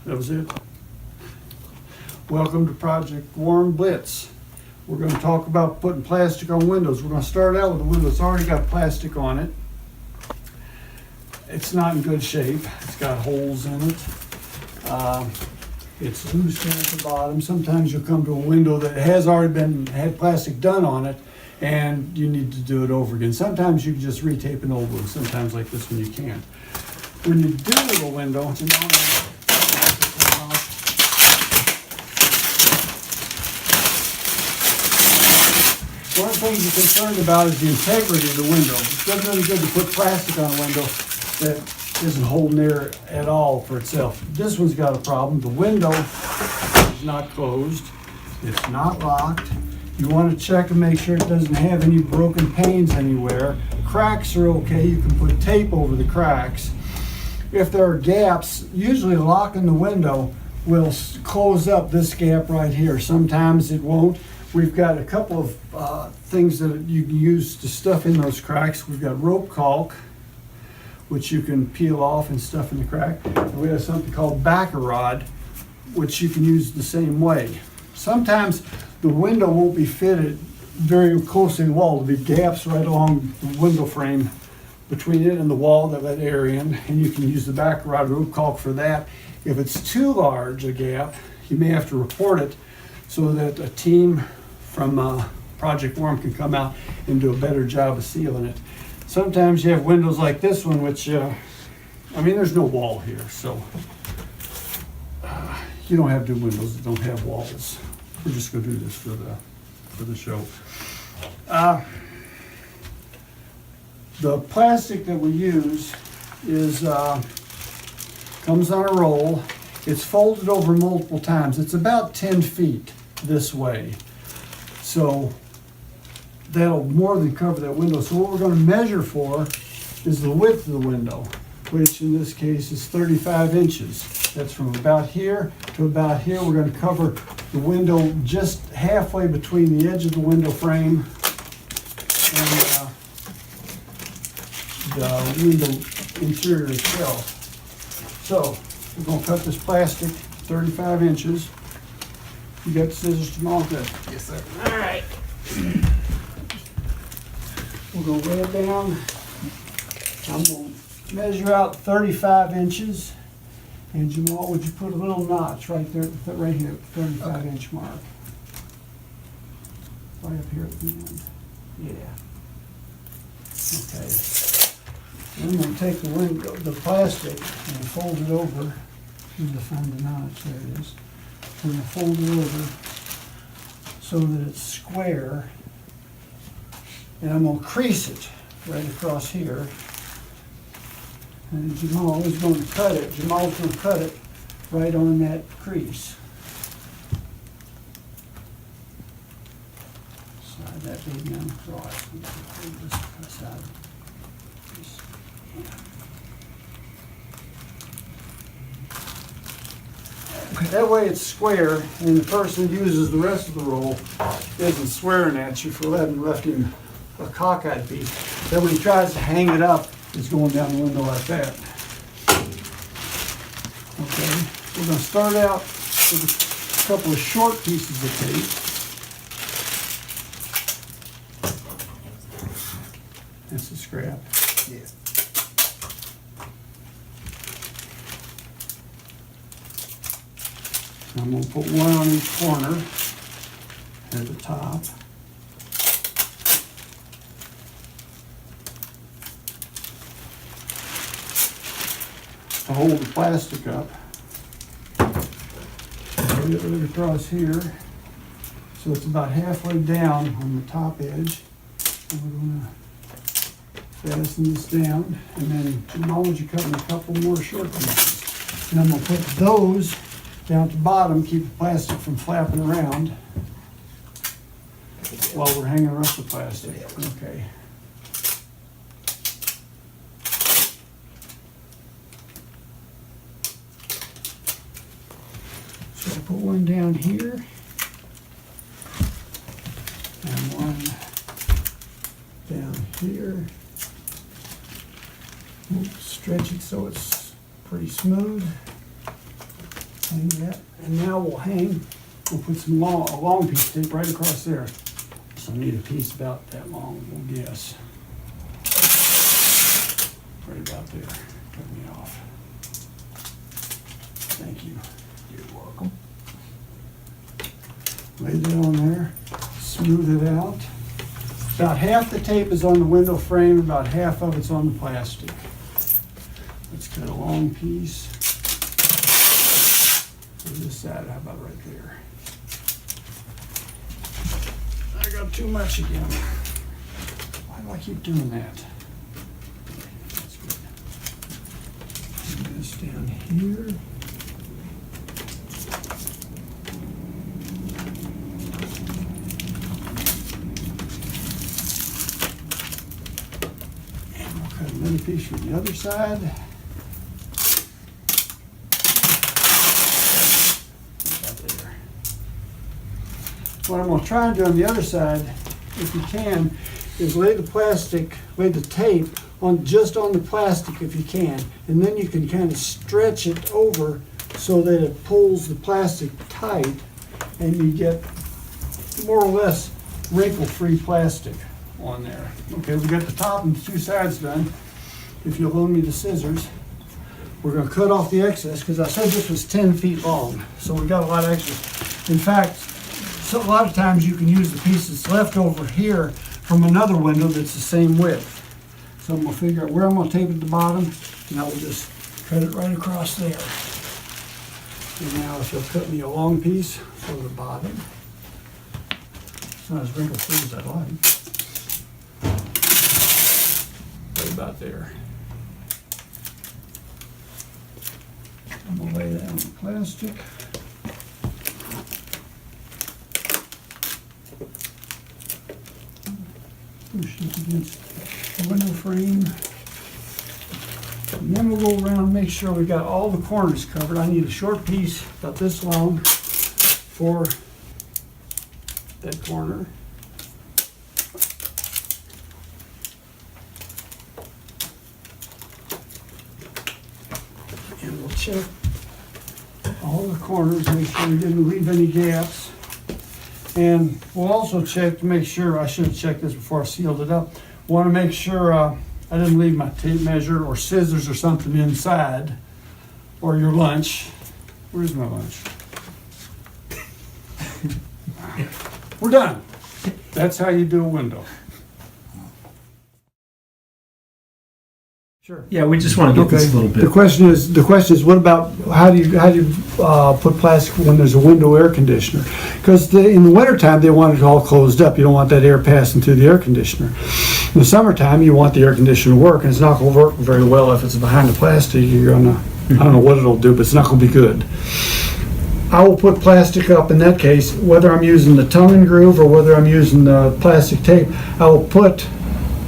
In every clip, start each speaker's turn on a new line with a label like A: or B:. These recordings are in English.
A: That was it. Welcome to Project Warm Blitz. We're going to talk about putting plastic on windows. We're going to start out with a window that's already got plastic on it. It's not in good shape. It's got holes in it. It's loose down at the bottom. Sometimes you'll come to a window that has already had plastic done on it, and you need to do it over again. Sometimes you can just retape an old one. Sometimes, like this one, you can't. When you do a window, it's one of the things you're concerned about is the integrity of the window. It's not really good to put plastic on a window that isn't holding air at all for itself. This one's got a problem. The window is not closed. It's not locked. You want to check and make sure it doesn't have any broken panes anywhere. Cracks are okay. You can put tape over the cracks. If there are gaps, usually locking the window will close up this gap right here. Sometimes it won't. We've got a couple of things that you can use to stuff in those cracks. We've got rope caulk, which you can peel off and stuff in the crack. And we have something called backer rod, which you can use the same way. Sometimes the window won't be fitted very close to the wall. There'll be gaps right along the window frame between it and the wall that let air in, and you can use the backer rod rope caulk for that. If it's too large a gap, you may have to report it so that a team from Project Warm can come out and do a better job of sealing it. Sometimes you have windows like this one, which, there's no wall here, so you don't have to do windows that don't have walls. We're just gonna do this for the show. The plastic that we use comes on a roll. It's folded over multiple times. It's about 10 feet this way. So that'll more than cover that window. So what we're going to measure for is the width of the window, which in this case is 35 inches. That's from about here to about here. We're going to cover the window just halfway between the edge of the window frame and the window interior itself. So we're going to cut this plastic 35 inches. You got the scissors, Jamal? Good.
B: Yes, sir.
A: All right. We're going to lay it down. I'm going to measure out 35 inches. And Jamal, would you put a little notch right there, right here, 35-inch mark? Right up here at the end. Yeah. Okay. Then I'm going to take the plastic and fold it over. Need to find the notch. There it is. We're going to fold it over so that it's square. And I'm going to crease it right across here. And Jamal is going to cut it. Jamal's going to cut it right on that crease. Slide that baby down across. This side. That way it's square, and the person who uses the rest of the roll isn't swearing at you for left him a cockeyed piece. Then when he tries to hang it up, it's going down the window like that. Okay, we're going to start out with a couple of short pieces of tape. That's a scrap.
B: Yes.
A: I'm going to put one on each corner at the top. To hold the plastic up. Get it right across here. So it's about halfway down on the top edge. And we're going to fasten this down. And then, Jamal, would you cut in a couple more short pieces? And I'm going to put those down at the bottom, keep the plastic from flapping around while we're hanging up the plastic. Okay. So I'll put one down here and one down here. Stretch it so it's pretty smooth. hang that. And now we'll put some a long piece of tape right across there. So I need a piece about that long, we'll guess. Right about there. Cut me off. Thank you.
B: You're welcome.
A: Lay that on there, smooth it out. About half the tape is on the window frame, about half of it's on the plastic. Let's cut a long piece. For this side, how about right there? I got too much again. Why do I keep doing that? That's good. Put this down here. Another piece from the other side. About there. What I'm going to try and do on the other side, if you can, is lay the tape on just on the plastic if you can, and then you can kind of stretch it over so that it pulls the plastic tight, and you get more or less wrinkle-free plastic on there. Okay, we got the top and the two sides done. If you'll loan me the scissors, we're going to cut off the excess because I said this was 10 feet long, so we got a lot of extra. In fact, so a lot of times you can use the piece that's left over here from another window that's the same width. So I'm going to figure out where I'm going to tape at the bottom, and I will just cut it right across there. And now if you'll cut me a long piece for the bottom, it's not as wrinkle-free as I'd like. Right about there. I'm gonna lay that on the plastic. Push it against the window frame. And then we'll go around and make sure we got all the corners covered. I need a short piece about this long for that corner. And we'll check all the corners, make sure we didn't leave any gaps. And we'll also check to make sure, I should have checked this before I sealed it up. Want to make sure I didn't leave my tape measure or scissors or something inside, or your lunch. Where's my lunch? We're done. That's how you do a window. Sure.
B: Yeah, we just want to get this a little bit.
A: The question is, what about how do you put plastic when there's a window air conditioner? Because in the wintertime they want it all closed up. You don't want that air passing through the air conditioner. In the summertime you want the air conditioner to work, and it's not going to work very well if it's behind the plastic. You're gonna, I don't know what it'll do, but it's not going to be good. I will put plastic up in that case, whether I'm using the tongue and groove or whether I'm using the plastic tape. I will put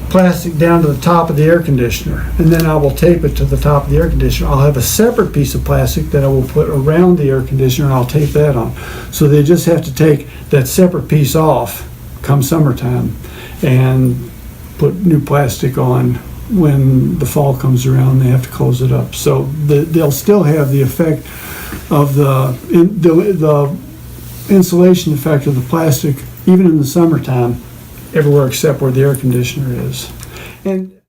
A: plastic down to the top of the air conditioner, and then I will tape it to the top of the air conditioner. I'll have a separate piece of plastic that I will put around the air conditioner, and I'll tape that on. So they just have to take that separate piece off come summertime and put new plastic on when the fall comes around. They have to close it up. So they'll still have the effect of the insulation effect of the plastic even in the summertime everywhere except where the air conditioner is. And